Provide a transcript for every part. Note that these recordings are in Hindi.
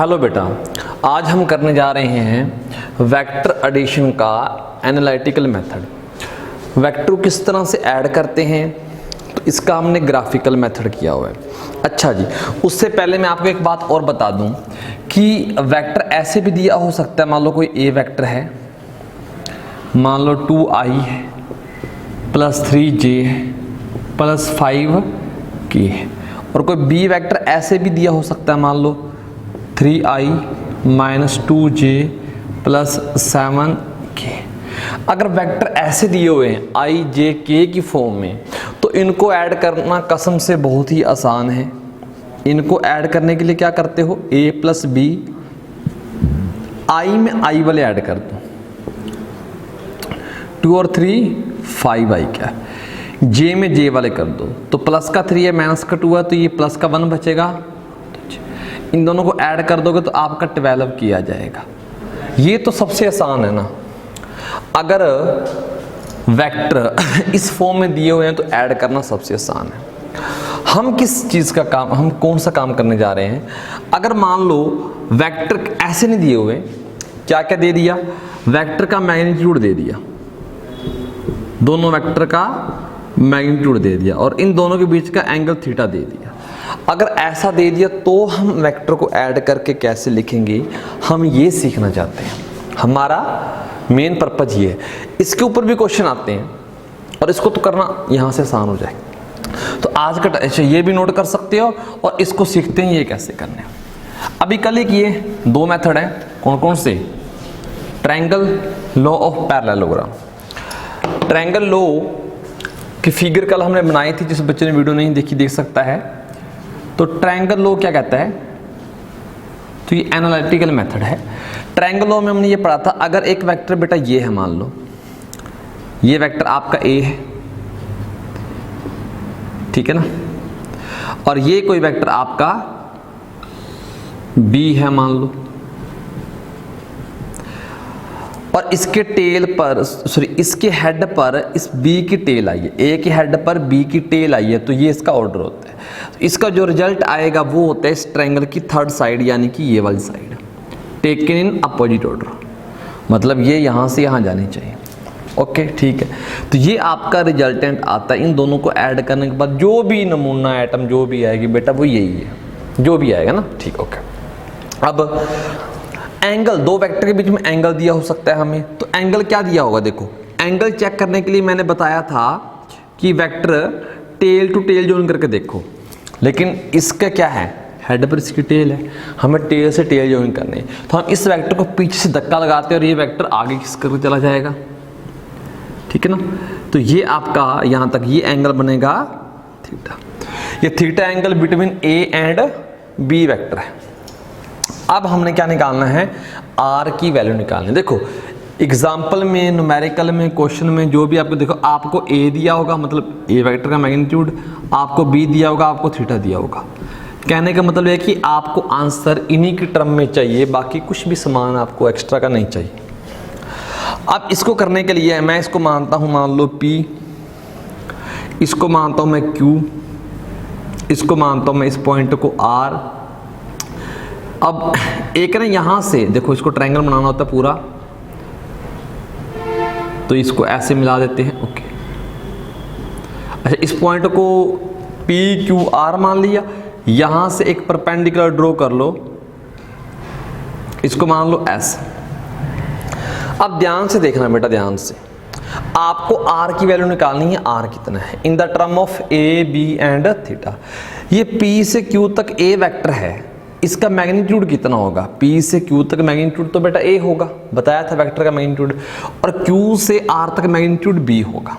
हेलो बेटा, आज हम करने जा रहे हैं वेक्टर एडिशन का एनालिटिकल मेथड। वेक्टर को किस तरह से ऐड करते हैं तो इसका हमने ग्राफिकल मेथड किया हुआ है। अच्छा जी, उससे पहले मैं आपको एक बात और बता दूं कि वेक्टर ऐसे भी दिया हो सकता है। मान लो कोई ए वेक्टर है, मान लो 2i है प्लस 3j है प्लस 5k है, और कोई बी वेक्टर ऐसे भी दिया हो सकता है, मान लो 3i minus 2j plus 7k। अगर वेक्टर ऐसे दिए हुए हैं i j k की फॉर्म में, तो इनको ऐड करना कसम से बहुत ही आसान है। इनको ऐड करने के लिए क्या करते हो, a प्लस बी, i में i वाले ऐड कर दो, 2 और 3 5i क्या, j में j वाले कर दो, तो प्लस का 3 है माइनस का 2 है, तो ये प्लस का 1 बचेगा। इन दोनों को ऐड कर दोगे तो आपका 12 किया जाएगा। ये तो सबसे आसान है ना। अगर वेक्टर इस फॉर्म में दिए हुए हैं तो ऐड करना सबसे आसान है। हम किस चीज़ का काम, हम कौन सा काम करने जा रहे हैं। अगर मान लो वेक्टर ऐसे नहीं दिए हुए, क्या क्या दे दिया, वेक्टर का मैग्नीट्यूड दे दिया, दोनों वेक्टर का मैग्नीट्यूड दे दिया, और इन दोनों के बीच का एंगल थीटा दे दिया। अगर ऐसा दे दिया तो हम वेक्टर को ऐड करके कैसे लिखेंगे, हम ये सीखना चाहते हैं। हमारा मेन पर्पज ये है। इसके ऊपर भी क्वेश्चन आते हैं और इसको तो करना यहाँ से आसान हो जाए। तो आज का अच्छा ये भी नोट कर सकते हो, और इसको सीखते हैं ये कैसे करने। अभी कल एक ये दो मेथड हैं, कौन कौन से, triangle law of parallelogram. Triangle law की फिगर कल हमने बनाई थी, जिस बच्चे ने वीडियो नहीं देखी देख सकता है। तो ट्रायंगल लॉ क्या कहता है, तो ये एनालिटिकल मेथड है। ट्रायंगल लॉ में हमने ये पढ़ा था, अगर एक वेक्टर बेटा ये है, मान लो ये वेक्टर आपका ए है, ठीक है ना, और ये कोई वेक्टर आपका बी है मान लो, और इसके टेल पर, सॉरी इसके हेड पर इस बी की टेल आई है, ए के हेड पर बी की टेल आई है, तो ये इसका ऑर्डर होता है। तो इसका जो रिजल्ट आएगा वो होता है इस ट्रायंगल की थर्ड साइड, यानी कि ये वाली side, taken in opposite order, मतलब ये यहाँ से यहाँ जानी चाहिए। ओके ठीक है, तो ये आपका रिजल्टेंट आता है। इन दोनों को ऐड करने के बाद जो भी नमूना एटम जो भी आएगी बेटा वो यही है, जो भी आएगा ना, ठीक। ओके, अब एंगल, दो वेक्टर के बीच में एंगल दिया हो सकता है हमें, तो एंगल क्या दिया होगा, देखो एंगल चेक करने के लिए मैंने बताया था कि vector tail to tail join करके देखो, लेकिन इसका क्या है, हेड पर इसकी टेल है, हमें टेल से टेल जॉइन करने है, तो हम इस वेक्टर को पीछे से धक्का लगाते हैं और ये वेक्टर आगे खिसक कर चला जाएगा, ठीक है ना। तो ये आपका यहाँ तक ये एंगल बनेगा थीटा। ये theta angle between A and B vector है। अब हमने क्या निकालना है, आर की वैल्यू निकालनी है। देखो एग्जाम्पल में, न्यूमेरिकल में, क्वेश्चन में जो भी आपको, देखो आपको ए दिया होगा, मतलब ए वेक्टर का मैग्नीट्यूड, आपको बी दिया होगा, आपको थीटा दिया होगा। कहने का मतलब है कि आपको आंसर इन्हीं की टर्म में चाहिए, बाकी कुछ भी सामान आपको एक्स्ट्रा का नहीं चाहिए। अब इसको करने के लिए मैं इसको मानता हूँ, मान लो P, इसको मानता हूँ मैं Q, इसको मानता हूँ मैं इस पॉइंट को R। अब एक ना यहां से देखो, इसको ट्रायंगल बनाना होता है पूरा, तो इसको ऐसे मिला देते हैं। ओके, अच्छा इस पॉइंट को P Q R मान लिया, यहां से एक परपेंडिकुलर ड्रॉ कर लो, इसको मान लो S। अब ध्यान से देखना बेटा, ध्यान से, आपको R की वैल्यू निकालनी है। R कितना है in the term of A B and theta. ये P से Q तक A वेक्टर है, इसका मैग्नीट्यूड कितना होगा, P से Q तक मैग्नीट्यूड तो बेटा A होगा, बताया था वेक्टर का मैग्नीट्यूड, और Q से R तक मैग्नीट्यूड B होगा।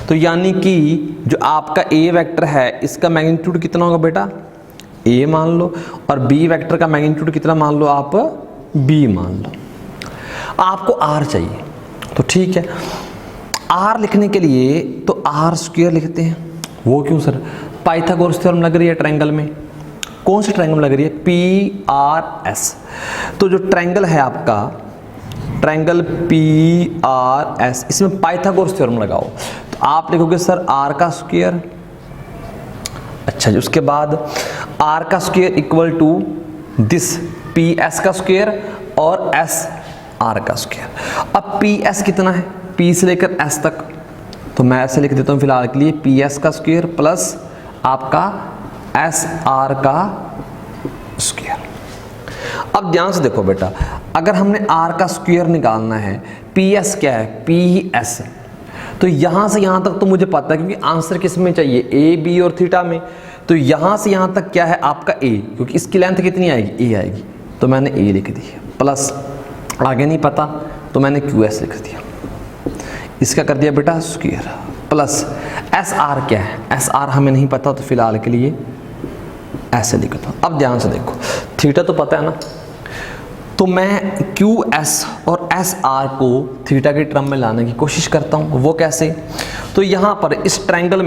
तो यानी कि जो आपका A वेक्टर है इसका मैग्नीट्यूड कितना होगा बेटा, A मान लो, और B वेक्टर का मैग्नीट्यूड कितना मान लो आप, B मान लो। आपको R चाहिए, तो ठीक है, R लिखने के लिए तो R स्क्वायर लिखते हैं। वो क्यों सर, पाइथागोरस थ्योरम लग रही है ट्रायंगल में। कौन सी ट्रायंगल लग रही है, PRS। तो जो ट्रायंगल है आपका, ट्रायंगल PRS, इसमें पाइथागोरस थ्योरम लगाओ, तो आप लिखोगे सर R का स्क्वायर। अच्छा जी, उसके बाद R का square equal to this P S का स्क्वायर और एस आर का स्क्वायर। अब पी एस कितना है, पी से लेकर एस तक, तो मैं ऐसे लिख देता हूँ फिलहाल के लिए, पी एस का स्क्वायर प्लस आपका एस आर का स्क्वायर। अब ध्यान से देखो बेटा, अगर हमने आर का स्क्वायर निकालना है, पी एस क्या है, पी एस, तो यहाँ से यहाँ तक तो मुझे पता है क्योंकि आंसर किस में चाहिए, ए बी और थीटा में, तो यहाँ से यहाँ तक क्या है आपका ए, क्योंकि इसकी लेंथ कितनी आएगी, ए आएगी, तो मैंने ए लिख दी, प्लस आगे नहीं पता तो मैंने क्यू एस लिख दिया, इसका कर दिया बेटा स्क्वायर, प्लस एस आर क्या है, एस आर हमें नहीं पता तो फिलहाल के लिए ऐसे लिखता हूँ। अब ध्यान से देखो, थीटा तो पता है ना, तो मैं क्यू एस और एस आर को थीटा के टर्म में लाने की कोशिश करता हूँ। वो कैसे, तो यहाँ पर इस ट्रायंगल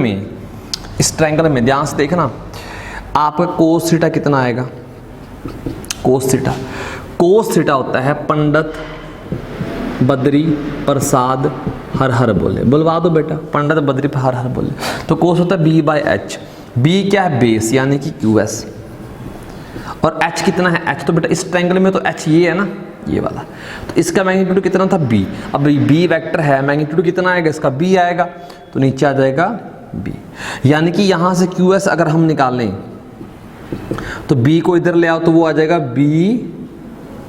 में ध्यान से देखना, आपका कोस थीटा कितना आएगा, कोस थीटा होता है पंडित बद्री प्रसाद हर हर बोले, बुलवा दो बेटा, पंडित बद्री हर हर बोले, तो कोस होता है बी बाई एच, बी क्या है बेस यानी कि क्यू एस, और h कितना है, h तो बेटा इस ट्रायंगल में तो h ये है ना, ये वाला, तो इसका मैग्नीट्यूड कितना था b, अब b वेक्टर है, मैग्नीट्यूड कितना आएगा इसका, b आएगा, तो नीचे आ जाएगा b, यानी कि यहाँ से qs अगर हम निकालें तो b को इधर ले आओ तो वो आ जाएगा b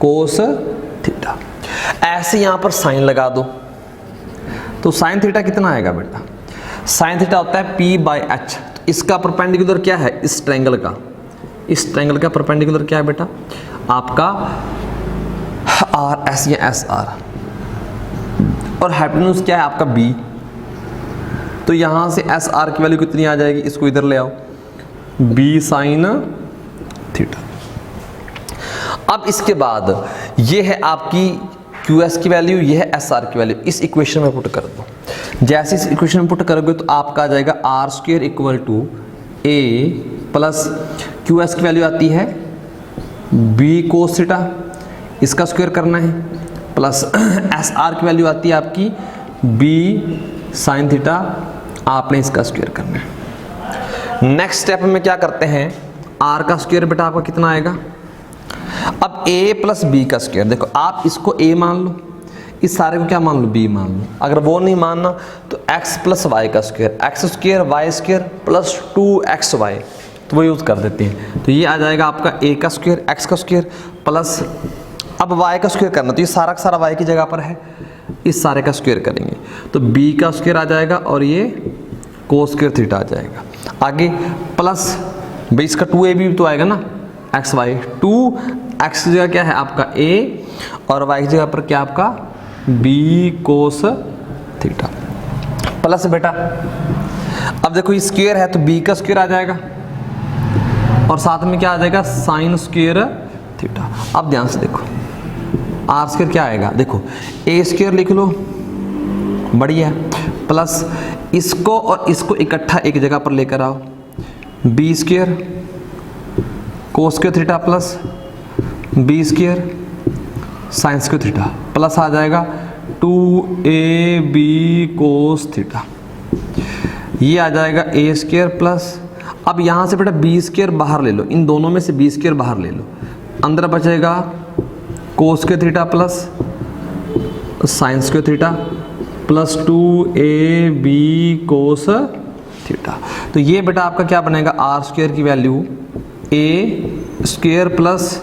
कोस थीटा। ऐसे यहाँ पर साइन लगा दो, तो साइन थीटा कितना आएगा बेटा, साइन थीटा होता है p बाई एच, तो इसका परपेंडिकुलर क्या है, इस ट्रायंगल का परपेंडिकुलर क्या है बेटा आपका आर एस या एस आर, और हाइपोटेन्यूज क्या है आपका बी, तो यहां से एस आर की वैल्यू कितनी आ जाएगी, इसको इधर ले आओ, बी साइन थीटा। अब इसके बाद ये है आपकी क्यू एस की वैल्यू, ये है एस आर की वैल्यू, इस इक्वेशन में पुट कर दो, जैसे इस इक्वेशन में पुट करोगे तो आपका आ जाएगा R square equal to A plus Q S की वैल्यू आती है बी कोस थीटा, इसका स्क्वायर करना है, प्लस एस आर की वैल्यू आती है आपकी बी साइन थीटा, आपने इसका स्क्वायर करना है। नेक्स्ट स्टेप में क्या करते हैं, आर का स्क्वायर बेटा आपका कितना आएगा, अब a प्लस बी का स्क्वायर, देखो आप इसको a मान लो, इस सारे को क्या मान लो, b मान लो, अगर वो नहीं मानना तो x प्लस वाई का square, X square Y square plus 2xy, तो वो यूज़ कर देते हैं, तो ये आ जाएगा आपका a का स्क्वायर, x का स्क्वायर प्लस, अब y का स्क्वायर करना, तो ये सारा का सारा y की जगह पर है, इस सारे का स्क्वायर करेंगे तो b का स्क्वायर आ जाएगा और ये कोस स्क्वायर थीटा आ जाएगा, आगे प्लस भाई इसका 2ab तो आएगा ना, एक्स वाई, 2x की जगह क्या है आपका a और y की जगह पर क्या आपका b कोस थीटा, प्लस बेटा अब देखो ये स्क्वायर है तो b का स्क्वायर आ जाएगा और साथ में क्या आ जाएगा साइन स्क्वायर थीटा। अब ध्यान से देखो आर स्क्वायर क्या आएगा, देखो ए स्क्वायर लिख लो, बढ़िया, प्लस इसको और इसको इकट्ठा एक जगह पर लेकर आओ, B square cos square theta plus B square sine square theta, plus आ जाएगा 2ab कोस थीटा, ये आ जाएगा ए स्क्वायर प्लस, अब यहाँ से बेटा बी स्क्वायर बाहर ले लो, इन दोनों में से बी स्क्वायर बाहर ले लो, अंदर बचेगा cos square theta plus sine square theta plus 2ab cos theta, तो ये बेटा आपका क्या बनेगा, आर स्क्वायर की value A square plus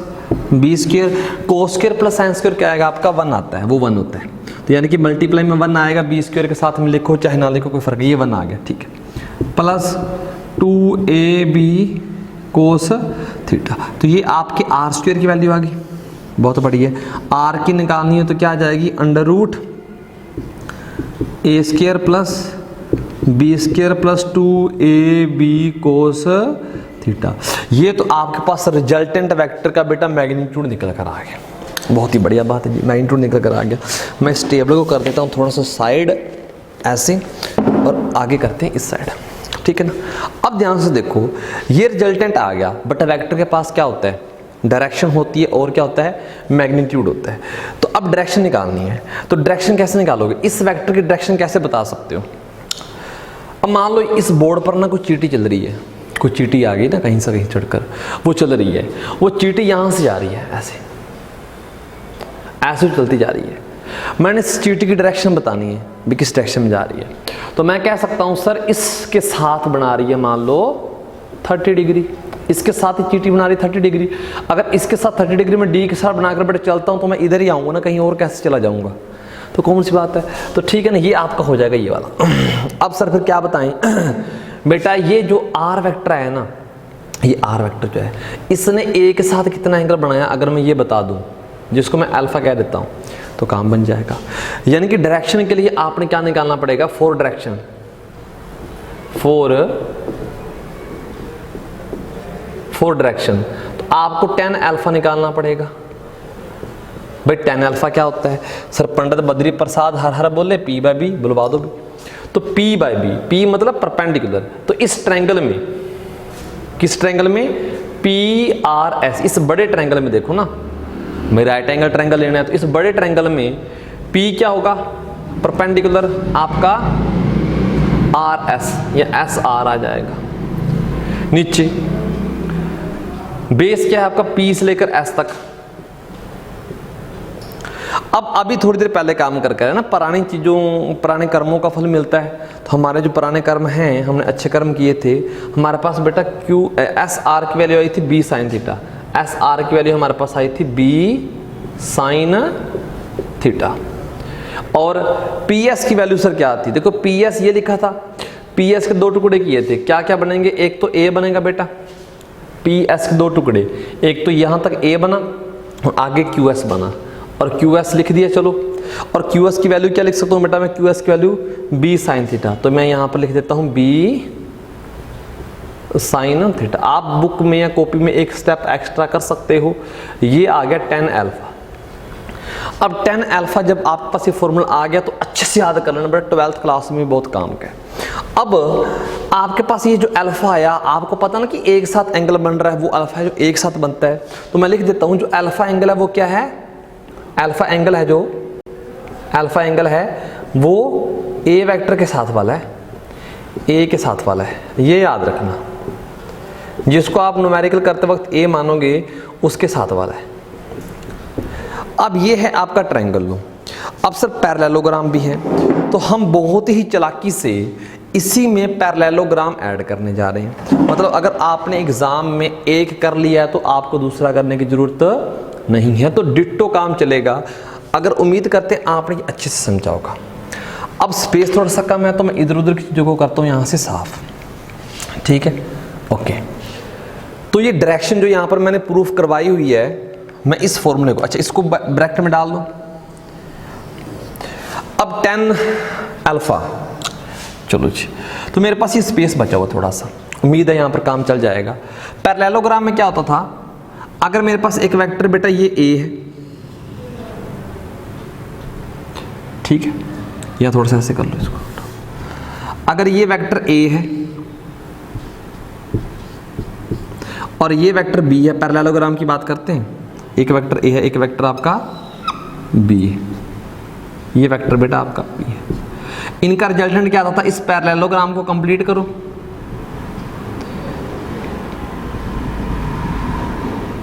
B square, cos square plus sine square क्या आएगा आपका 1 आता है, वो 1 होता है, तो यानी कि मल्टीप्लाई में 1 आएगा, बी स्क्वायर के साथ में लिखो चाहे ना लिखो कोई फर्क नहीं, ये 1 आ गया, ठीक है, प्लस 2ab कोस थीटा, तो ये आपके आर स्क्वायर की वैल्यू आ गई, बहुत बढ़िया। आर की निकालनी है तो क्या आ जाएगी, under root A square plus B square plus 2ab cos theta, ये तो आपके पास रिजल्टेंट वेक्टर का बेटा मैग्नीट्यूड निकल कर आ गया, बहुत ही बढ़िया बात है जी, मैग्नीट्यूड निकल कर आ गया। मैं इस टेबल को कर देता हूँ थोड़ा सा साइड ऐसे और आगे करते हैं इस साइड, ठीक है ना। अब ध्यान से देखो ये रिजल्टेंट आ गया, बट वेक्टर के पास क्या होता है, डायरेक्शन होती है और क्या होता है, मैग्नीट्यूड होता है। तो अब डायरेक्शन निकालनी है, तो डायरेक्शन कैसे निकालोगे, इस वेक्टर की डायरेक्शन कैसे बता सकते हो। अब मान लो इस बोर्ड पर ना कुछ चीटी चल रही है, कुछ चीटी आ गई ना कहीं से कहीं चढ़कर, वो चल रही है, वो चीटी यहाँ से जा रही है ऐसे, ऐसे चलती जा रही है। मैंने इस चीटी की डायरेक्शन बतानी है भी किस डायरेक्शन में जा रही है, तो मैं कह सकता हूँ सर इसके साथ बना रही है मान लो 30 डिग्री, इसके साथ ही चीटी बना रही 30 डिग्री। अगर इसके साथ 30 डिग्री में डी के साथ बनाकर बेटा चलता हूँ तो मैं इधर ही आऊँगा ना, कहीं और कैसे चला जाऊँगा, तो कौन सी बात है। तो ठीक है ना, ये आपका हो जाएगा ये वाला। अब सर फिर क्या बताएं बेटा, ये जो आर वेक्टर है ना, ये आर वेक्टर जो है इसने ए के साथ कितना एंगल बनाया, अगर मैं ये बता दूं जिसको मैं अल्फा कह देता हूं तो काम बन जाएगा। यानी कि डायरेक्शन के लिए आपने क्या निकालना पड़ेगा, फोर डायरेक्शन, फोर डायरेक्शन, तो आपको 10 अल्फा निकालना पड़ेगा। भाई 10 अल्फा क्या होता है सर, पंडित बद्री प्रसाद हर हर बोले पी बाय बी, बुलवा दो भी, तो पी बाय बी, पी मतलब परपेंडिकुलर, तो इस ट्रायंगल में, किस ट्रायंगल में, पी आर एस, इस बड़े ट्रायंगल में देखो ना, मैं राइट एंगल ट्रायंगल लेना है तो इस बड़े ट्रायंगल में पी क्या होगा, परपेंडिकुलर आपका आर एस या एस आर आ जाएगा। नीचे बेस क्या है आपका, पी से लेकर एस तक। अब अभी थोड़ी देर पहले काम करके है ना, पुरानी चीज़ों, पुराने कर्मों का फल मिलता है, तो हमारे जो पुराने कर्म हैं, हमने अच्छे कर्म किए थे, हमारे पास बेटा क्यू एस आर की वैल्यू आई थी B sine theta, S R की वैल्यू हमारे पास आई थी बी साइन थीटा, और पी एस की वैल्यू सर क्या आती, देखो पी एस ये लिखा था, पी एस के दो टुकड़े किए थे, क्या क्या बनेंगे, एक तो ए बनेगा बेटा, पी एस के दो टुकड़े, एक तो यहाँ तक ए बना और आगे क्यू एस बना, और क्यू एस लिख दिया चलो, और क्यू एस की वैल्यू क्या लिख सकता हूँ बेटा मैं, क्यू एस की वैल्यू बी साइन थीटा, तो मैं यहाँ पर लिख देता हूँ बी साइन थीटा। आप बुक में या कॉपी में एक स्टेप एक्स्ट्रा कर सकते हो, ये आ गया 10 अल्फा। अब 10 अल्फा जब आपके पास ये फॉर्मूला आ गया तो अच्छे से याद कर लेना बेटा, 12th क्लास में बहुत काम का है। अब आपके पास ये जो अल्फा आया, आपको पता ना कि एक साथ एंगल बन रहा है, वो अल्फा है जो एक साथ बनता है, तो मैं लिख देता हूँ जो अल्फा एंगल है वो क्या है, अल्फा एंगल है जो अल्फा एंगल है वो ए वेक्टर के साथ वाला है, ए के साथ वाला है, ये याद रखना, जिसको आप न्यूमेरिकल करते वक्त ए मानोगे उसके साथ वाला है। अब ये है आपका ट्रायंगल लो। अब सर पैरेललोग्राम भी है, तो हम बहुत ही चालाकी से इसी में पैरेललोग्राम ऐड करने जा रहे हैं। मतलब अगर आपने एग्जाम में एक कर लिया है तो आपको दूसरा करने की जरूरत नहीं है, तो डिट्टो काम चलेगा। अगर उम्मीद करते हैं आपने अच्छे से समझा होगा। अब स्पेस थोड़ा सा कम है तो मैं इधर उधर की चीज़ों को करता हूँ यहाँ से साफ, ठीक है, ओके। तो ये डायरेक्शन जो यहाँ पर मैंने प्रूफ करवाई हुई है, मैं इस फॉर्मूले को, अच्छा इसको ब्रैकेट में डाल दो। अब 10 अल्फा, चलो जी, तो मेरे पास ये स्पेस बचा हुआ थोड़ा सा, उम्मीद है यहाँ पर काम चल जाएगा। पैरेललोग्राम में क्या होता था, अगर मेरे पास एक वेक्टर बेटा ये ए है, ठीक है, या थोड़ा सा ऐसे कर लो इसको, अगर ये वेक्टर ए है और ये वेक्टर बी है, पैरेललोग्राम की बात करते हैं, एक वेक्टर ए है, एक वेक्टर आपका बी है, ये वेक्टर बेटा आपका बी है। इनका रिजल्टेंट क्या आता था, इस पैरेललोग्राम को कंप्लीट करो,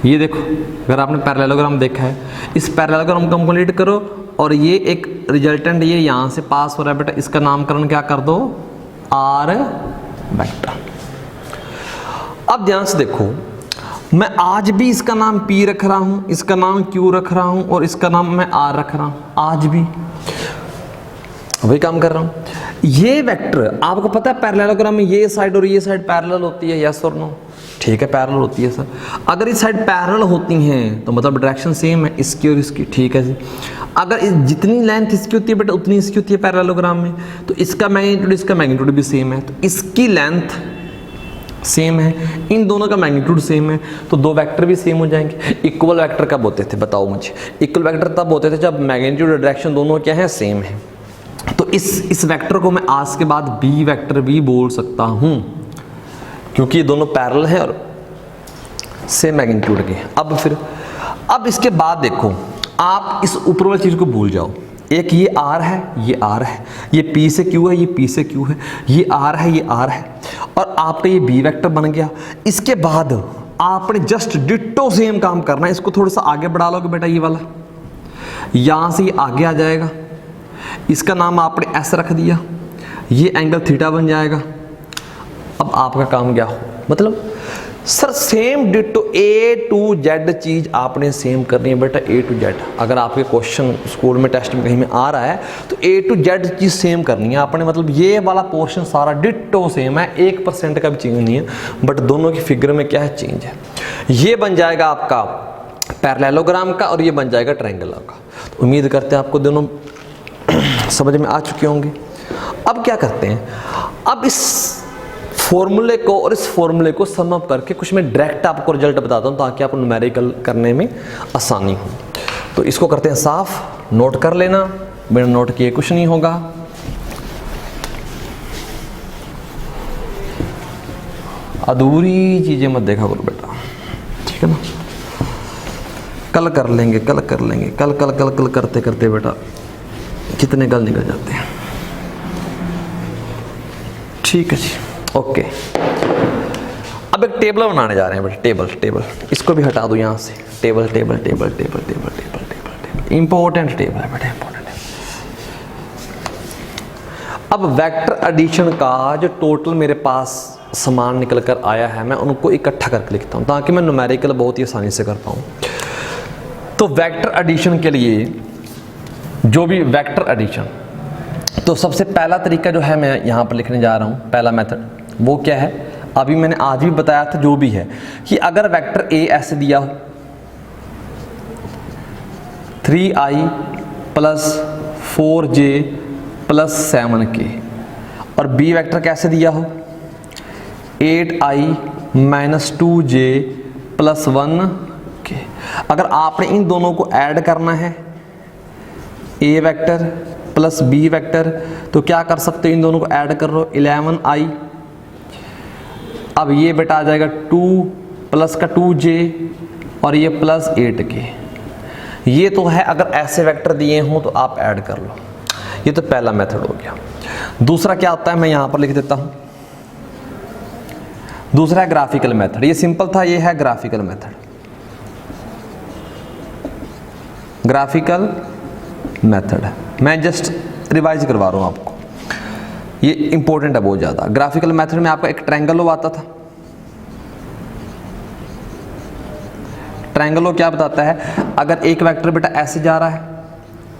ये देखो अगर आपने पैरेललोग्राम देखा है, इस पैरेललोग्राम को कंप्लीट करो और ये एक रिजल्टेंट ये यहां से पास हो रहा है बेटा, इसका नामकरण क्या कर दो, आर वेक्टर। अब ध्यान से देखो, मैं आज भी इसका नाम P रख रहा हूं, इसका नाम Q रख रहा हूं और इसका नाम मैं R रख रहा हूं, आज भी वही काम कर रहा हूं। ये वेक्टर आपको पता है पैरेललोग्राम में ये साइड और ये साइड पैरेलल होती है, यस और नो, ठीक है, पैरेलल होती है सर। अगर इस साइड पैरेलल होती हैं तो मतलब डायरेक्शन सेम है इसकी और इसकी, ठीक है जी। अगर जितनी लेंथ इसकी होती है बेटा उतनी इसकी होती है पैरेललोग्राम में, तो इसका मैग्नीट्यूड इसका मैग्नीट्यूड भी सेम है, तो इसकी लेंथ सेम है, इन दोनों का मैग्नीट्यूड सेम है, तो दो वेक्टर भी सेम हो जाएंगे। इक्वल वेक्टर कब होते थे बताओ मुझे, इक्वल वेक्टर तब होते थे जब मैग्नीट्यूड और डायरेक्शन दोनों क्या है, सेम है। तो इस वेक्टर को मैं आज के बाद बी वेक्टर भी बोल सकता हूं, क्योंकि ये दोनों पैरेलल हैं और सेम मैग्नीट्यूड के। अब इसके बाद देखो, आप इस ऊपर वाली चीज को भूल जाओ, एक ये आर है, ये आर है, ये पी से क्यू है, ये पी से क्यू है, ये आर है, ये आर है, और आपका ये बी वेक्टर बन गया। इसके बाद आपने जस्ट डिट्टो सेम काम करना है, इसको थोड़ा सा आगे बढ़ा लोगे बेटा, ये वाला यहाँ से ये आगे आ जाएगा, इसका नाम आपने एस रख दिया, ये एंगल थीटा बन जाएगा। अब आपका काम क्या हो, मतलब sir same ditto A to Z चीज़ आपने सेम करनी है बेटा, ए टू जेड। अगर आपके क्वेश्चन स्कूल में टेस्ट में कहीं में आ रहा है तो ए टू जेड चीज़ सेम करनी है आपने, मतलब ये वाला पोर्शन सारा डिटो सेम है, 1% का भी चेंज नहीं है, बट दोनों की फिगर में क्या है, चेंज है। ये बन जाएगा आपका पैरेललोग्राम का और ये बन जाएगा ट्रायंगल का। तो उम्मीद करते हैं आपको दोनों समझ में आ चुके होंगे। अब क्या करते हैं, अब इस फॉर्मूले को और इस फॉर्मूले को सम अप करके कुछ मैं डायरेक्ट आपको रिजल्ट बताता हूं ताकि आपको न्यूमेरिकल करने में आसानी हो। तो इसको करते हैं साफ, नोट कर लेना, बिना नोट किए कुछ नहीं होगा। अधूरी चीजें मत देखा करो बेटा, ठीक है ना। कल कर लेंगे, कल कर लेंगे, कल कल कल कल करते करते बेटा कितने कल निकल जाते हैं। ठीक है जी, ओके। अब एक टेबल बनाने जा रहे हैं बेटा, टेबल टेबल, इसको भी हटा दो यहाँ से, table table table table table table table table, important table है बेटा, इंपॉर्टेंट है। अब वेक्टर एडिशन का जो टोटल मेरे पास सामान निकल कर आया है, मैं उनको इकट्ठा करके लिखता हूँ ताकि मैं न्यूमेरिकल बहुत ही आसानी से कर पाऊँ। तो वेक्टर एडिशन के लिए जो भी वेक्टर एडिशन, तो सबसे पहला तरीका जो है मैं यहाँ पर लिखने जा रहा हूँ, पहला मेथड वो क्या है, अभी मैंने आज भी बताया था जो भी है, कि अगर वेक्टर ए ऐसे दिया हो 3i plus 4j plus 7k, और बी वेक्टर कैसे दिया हो 8i minus 2j plus 1k। अगर आपने इन दोनों को ऐड करना है, ए वेक्टर प्लस बी वेक्टर, तो क्या कर सकते हो, इन दोनों को ऐड कर लो 11i, अब ये बेटा आ जाएगा 2 प्लस का 2j और ये प्लस 8k। ये तो है अगर ऐसे वेक्टर दिए हों तो आप ऐड कर लो, ये तो पहला मेथड हो गया। दूसरा क्या होता है, मैं यहां पर लिख देता हूं, दूसरा है ग्राफिकल मेथड। ये सिंपल था, ये है ग्राफिकल मेथड। ग्राफिकल मेथड मैं जस्ट रिवाइज करवा रहा हूं आपको, ये इंपॉर्टेंट है बहुत ज़्यादा। ग्राफिकल मेथड में आपका एक ट्रायंगल आता था। ट्रायंगल क्या बताता है, अगर एक वेक्टर बेटा ऐसे जा रहा है,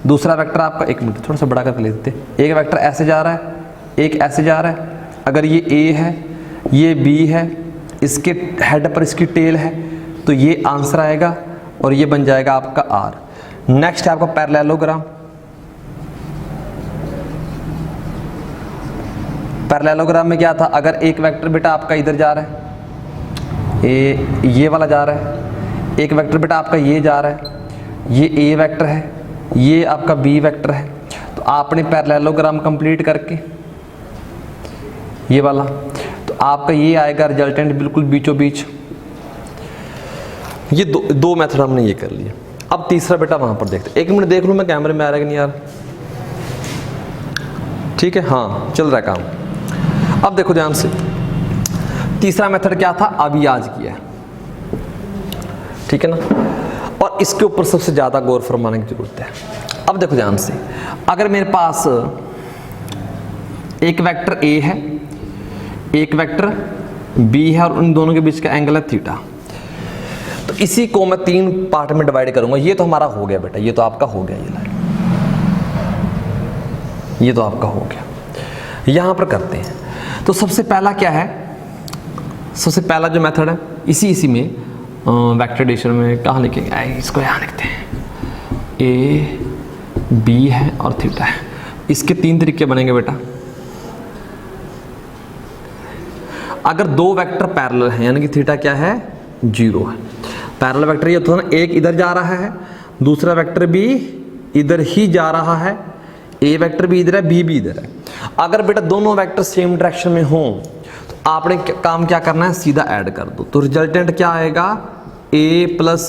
दूसरा वेक्टर आपका, एक मिनट थोड़ा सा बड़ा करके ले देते, एक वेक्टर ऐसे जा रहा है, एक ऐसे जा रहा है, अगर ये ए है, ये बी है, इसके हेड पर इसकी टेल है, तो ये आंसर आएगा और ये बन जाएगा आपका आर। नेक्स्ट है आपका पैरेललोग्राम। पैरेललोग्राम में क्या था, अगर एक वेक्टर बेटा आपका इधर जा रहा है, ये वाला जा रहा है, एक वेक्टर बेटा आपका ये जा रहा है, ये ए वेक्टर है, ये आपका बी वेक्टर है, तो आपने पैरेललोग्राम कंप्लीट करके ये वाला, तो आपका ये आएगा रिजल्टेंट बिल्कुल बीचों बीच। ये दो मेथड हमने ये कर लिया। अब तीसरा बेटा वहां पर देखते, एक मिनट देख लूं मैं कैमरे में आ रहा है कि नहीं यार, ठीक है, हाँ चल रहा है काम। अब देखो ध्यान से, तीसरा मेथड क्या था, अभी आज किया है, ठीक है ना, और इसके ऊपर सबसे ज्यादा गौर फरमाने की जरूरत है। अब देखो ध्यान से, अगर मेरे पास एक वेक्टर ए है, एक वेक्टर बी है, और उन दोनों के बीच का एंगल है थीटा, तो इसी को मैं 3 पार्ट में डिवाइड करूंगा। ये तो हमारा हो गया बेटा, ये तो आपका हो गया, ये लाइन, ये तो आपका हो गया। यहां पर करते हैं, तो सबसे पहला क्या है, सबसे पहला जो मेथड है, इसी में वेक्टर एडिशन में कहाँ लिखेंगे, इसको यहाँ लिखते हैं, ए बी है और थीटा है। इसके 3 तरीके बनेंगे बेटा। अगर 2 वेक्टर पैरेलल हैं, यानी कि थीटा क्या है, 0 है। पैरेलल वेक्टर ये होता है ना, एक इधर जा रहा है, दूसरा वेक्टर भी इधर ही जा रहा है, ए वेक्टर भी इधर है, बी भी इधर है। अगर बेटा दोनों वेक्टर सेम डायरेक्शन में हों तो आपने काम क्या करना है, सीधा ऐड कर दो, तो रिजल्टेंट क्या आएगा, ए प्लस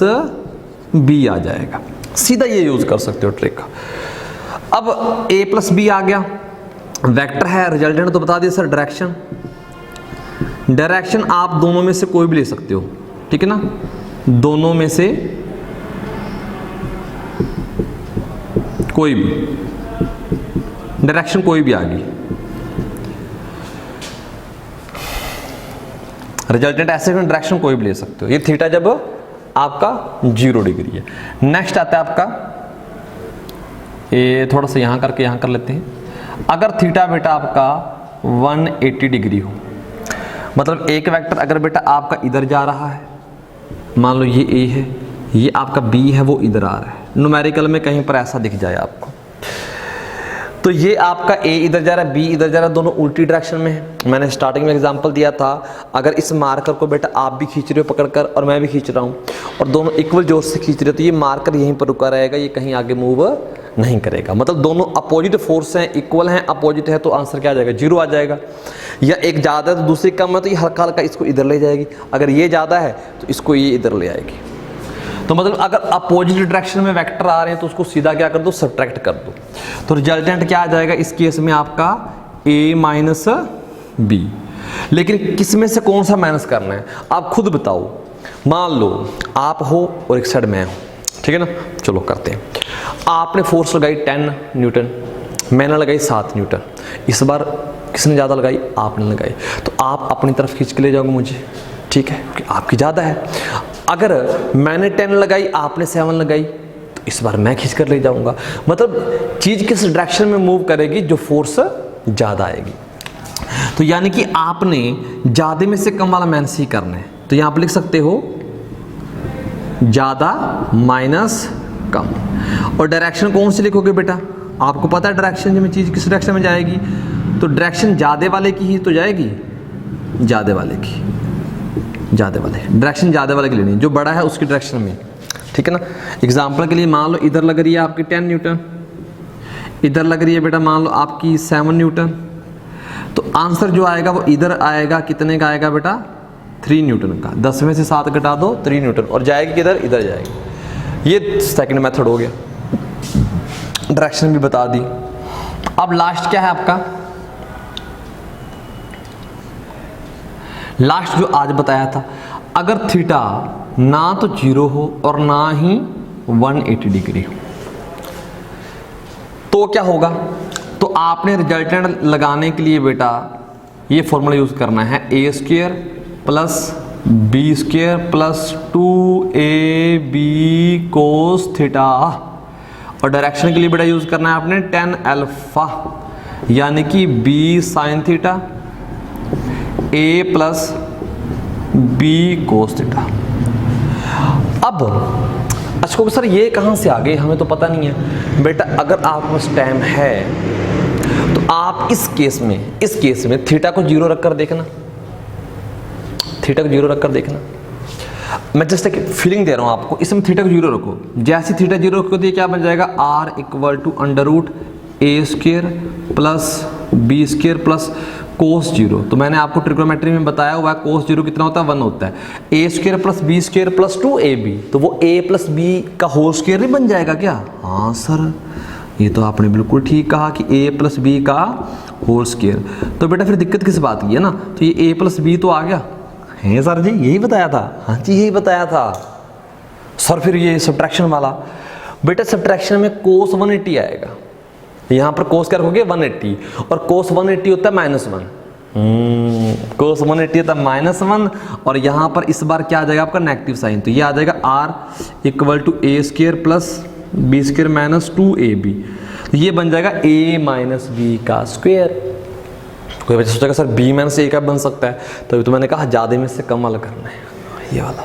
बी आ जाएगा। सीधा ये यूज कर सकते हो ट्रिक। अब ए प्लस बी आ गया, वेक्टर है, रिजल्टेंट तो बता दिया सर, डायरेक्शन। डायरेक्शन आप दोनों में से कोई भी ले सकते हो, ठीक है ना, दोनों में से कोई भी डायरेक्शन कोई भी आ गई, रिजल्टेंट ऐसे में डायरेक्शन कोई भी ले सकते हो। ये थीटा जब आपका 0 डिग्री है। नेक्स्ट आता है आपका, ये थोड़ा सा यहां करके यहां कर लेते हैं। अगर थीटा बेटा आपका 180 डिग्री हो, मतलब एक वेक्टर अगर बेटा आपका इधर जा रहा है, मान लो ये ए है, ये आपका बी है, वो इधर आ रहा है, न्यूमेरिकल में कहीं पर ऐसा दिख जाए आपको, तो ये आपका ए इधर जा रहा है, बी इधर जा रहा है, दोनों उल्टी डायरेक्शन में है। मैंने स्टार्टिंग में एग्जांपल दिया था, अगर इस मार्कर को बेटा आप भी खींच रहे हो पकड़कर और मैं भी खींच रहा हूँ और दोनों इक्वल जोर से खींच रहे हो, तो ये मार्कर यहीं पर रुका रहेगा, ये कहीं आगे मूव नहीं करेगा। मतलब दोनों अपोजिट फोर्स हैं, इक्वल हैं, अपोजिट है, तो आंसर क्या आ जाएगा? 0 आ जाएगा। या एक ज़्यादा है तो दूसरी कम है, तो ये हल्का हल्का इसको इधर ले जाएगी। अगर ये ज़्यादा है तो इसको ये इधर ले आएगी। तो मतलब अगर अपोजिट डायरेक्शन में वेक्टर आ रहे हैं तो उसको सीधा क्या कर दो? सब्ट्रैक्ट कर दो। तो रिजल्टेंट क्या आ जाएगा इस केस में? आपका a माइनस बी। लेकिन किस में से कौन सा माइनस करना है आप खुद बताओ। मान लो आप हो और एक साइड मैं हूं, ठीक है ना? चलो करते हैं। आपने फोर्स लगाई 10 न्यूटन, मैंने लगाई 7 न्यूटन। इस बार किसने ज़्यादा लगाई? आपने लगाई। तो आप अपनी तरफ खींच के ले जाओगे मुझे, ठीक है, क्योंकि आपकी ज़्यादा है। अगर मैंने 10 लगाई, आपने 7 लगाई, तो इस बार मैं खींच कर ले जाऊंगा। मतलब चीज़ किस डायरेक्शन में मूव करेगी? जो फोर्स ज़्यादा आएगी। तो यानी कि आपने ज़्यादा में से कम वाला माइनस ही करना है। तो यहाँ पर लिख सकते हो ज़्यादा माइनस कम। और डायरेक्शन कौन सी लिखोगे बेटा? आपको पता है डायरेक्शन में चीज़ किस डायरेक्शन में जाएगी, तो डायरेक्शन ज़्यादा वाले की ही तो जाएगी, ज़्यादा वाले की, ज़्यादा वाले डायरेक्शन ज़्यादा वाले की लेनी, जो बड़ा है उसकी डायरेक्शन में, ठीक है ना? एग्जांपल के लिए मान लो इधर लग रही है आपकी 10 न्यूटन, इधर लग रही है बेटा मान लो आपकी 7 न्यूटन, तो आंसर जो आएगा वो इधर आएगा। कितने का आएगा बेटा? 3 न्यूटन का। 10 में से 7 घटा दो, 3 न्यूटन। और जाएगी किधर? इधर जाएगी। ये सेकंड मेथड हो गया, डायरेक्शन भी बता दी। अब लास्ट क्या है आपका? लास्ट जो आज बताया था, अगर थीटा ना तो 0 हो और ना ही 180 डिग्री हो, तो क्या होगा? तो आपने रिजल्टेंट लगाने के लिए बेटा ये फॉर्मूला यूज करना है, a² plus b² plus 2ab cos theta. और डायरेक्शन के लिए बेटा यूज करना है आपने tan अल्फा, यानी कि b sin theta a plus b cos theta. अब अच्छा सर ये कहाँ से आ गए? हमें तो पता नहीं है बेटा। अगर आपके पास टाइम है तो आप इस केस में थीटा को 0 रखकर देखना, थीटा को 0 रखकर देखना। मैं जस्ट एक फीलिंग दे रहा हूँ आपको, इसमें थीटा को 0 रखो। जैसे थीटा 0 रखो तो ये क्या बन जाएगा? r equal to √a² plus b² plus cos 0। तो मैंने आपको ट्रिग्नोमेट्री में बताया हुआ है cos 0 कितना होता है? 1 होता है। a² plus b² plus 2ab, तो वो a प्लस b का होल स्क्वायर नहीं बन जाएगा क्या? हाँ सर, ये तो आपने बिल्कुल ठीक कहा कि a प्लस b का होल स्क्वायर। तो बेटा फिर दिक्कत किस बात की है ना? तो ये a प्लस b तो आ गया है सर जी, यही बताया था। हाँ जी यही बताया था सर। फिर ये सब्ट्रैक्शन वाला बेटा, सब्ट्रैक्शन में cos 180 आएगा। यहाँ पर cos क्या रखोगे? 180, और cos 180 होता है -1। cos 180 होता है -1, और यहाँ पर इस बार क्या आ जाएगा आपका? Negative sign. तो ये आ जाएगा r equal to a² plus b² minus 2ab। तो ये बन जाएगा a माइनस b का स्क्वायर। कोई बच्चा सोचेगा सर b माइनस a का बन सकता है, तभी तो मैंने कहा ज़्यादा में से कम वाला करना है, ये वाला।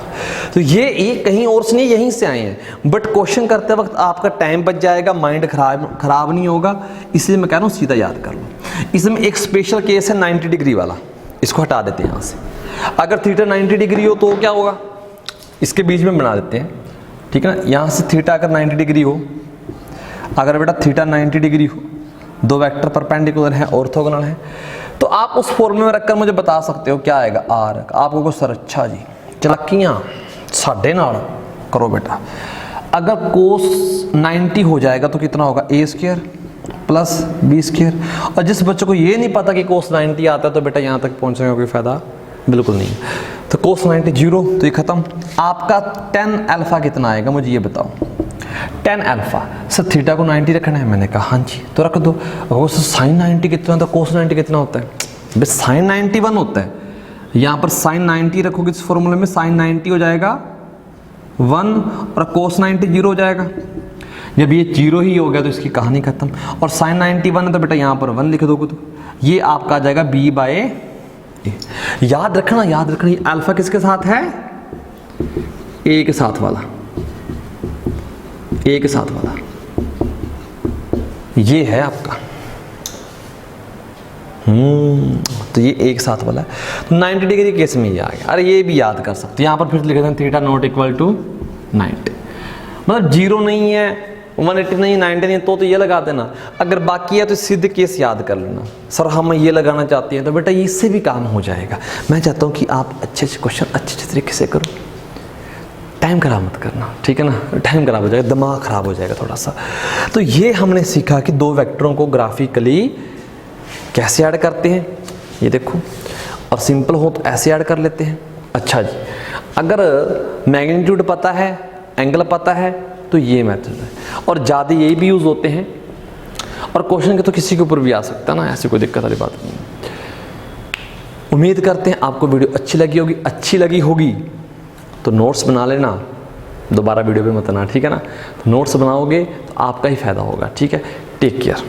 तो ये कहीं और से नहीं, यहीं से आए हैं। बट क्वेश्चन करते वक्त आपका टाइम बच जाएगा, माइंड खराब नहीं होगा, इसलिए मैं कह रहा हूँ सीधा याद कर लो। इसमें एक स्पेशल केस है 90 डिग्री वाला, इसको हटा देते हैं यहाँ से। अगर थीटा 90 डिग्री हो तो क्या होगा? इसके बीच में बना देते हैं, ठीक है ना? यहाँ से थीटा अगर 90 डिग्री हो, अगर बेटा थीटा 90 डिग्री हो, दो वेक्टर परपेंडिकुलर हैं, ऑर्थोगोनल हैं, तो आप उस फॉर्मूले में रखकर मुझे बता सकते हो क्या आएगा? r। आपको को सर अच्छा जी चलक्कियाँ साढ़े नाल करो बेटा। अगर cos 90 हो जाएगा तो कितना होगा? a² plus b²। और जिस बच्चों को ये नहीं पता कि cos 90 आता है तो बेटा यहाँ तक पहुँचने का कोई फ़ायदा बिल्कुल नहीं। तो cos 90 0, तो ये खत्म। आपका tan अल्फा कितना आएगा मुझे ये बताओ। tan alpha. सर थीटा को 90 रखना है, मैंने कहा हाँ जी तो रख दो। और साइन 90 कितना होता है, कोस 90 कितना होता है, बस साइन 91 होता है। यहाँ पर साइन 90 रखोगे इस फॉर्मूले में, साइन 90 हो जाएगा 1 और कोस 90 0 हो जाएगा। जब ये 0 ही हो गया तो इसकी कहानी खत्म। और साइन 91 है तो बेटा यहाँ पर 1 लिख दोगे तो ये आपका आ जाएगा b बाय ए। याद रखना ये अल्फा किसके साथ है, ए के साथ वाला, ए के साथ वाला ये है आपका। तो ये एक साथ वाला है। तो 90 डिग्री केस में ये आ गया। अरे ये भी याद कर सकते, यहाँ पर फिर लिख देते हैं थीटा नॉट इक्वल टू 90। मतलब 0 नहीं है, 180 नहीं, 90 नहीं, तो ये लगा देना। अगर बाकी है तो सीधे केस याद कर लेना। सर हम ये लगाना चाहते हैं तो बेटा इससे भी काम हो जाएगा। मैं चाहता हूँ कि आप अच्छे क्वेश्चन अच्छे तरीके से करो, टाइम खराब मत करना, ठीक है ना। टाइम खराब हो जाएगा, दिमाग खराब हो जाएगा थोड़ा सा। तो ये हमने सीखा कि दो वेक्टरों को ग्राफिकली कैसे ऐड करते हैं, ये देखो। और सिंपल हो तो ऐसे ऐड कर लेते हैं। अच्छा जी, अगर मैग्नीट्यूड पता है, एंगल पता है तो ये मेथड है। और ज़्यादा यही भी यूज़ होते हैं। और क्वेश्चन के तो किसी के ऊपर भी आ सकता है ना, ऐसी कोई दिक्कत वाली बात नहीं। उम्मीद करते हैं आपको वीडियो अच्छी लगी होगी तो नोट्स बना लेना, दोबारा वीडियो पे मत आना, ठीक है ना। तो नोट्स बनाओगे तो आपका ही फायदा होगा, ठीक है। Take care.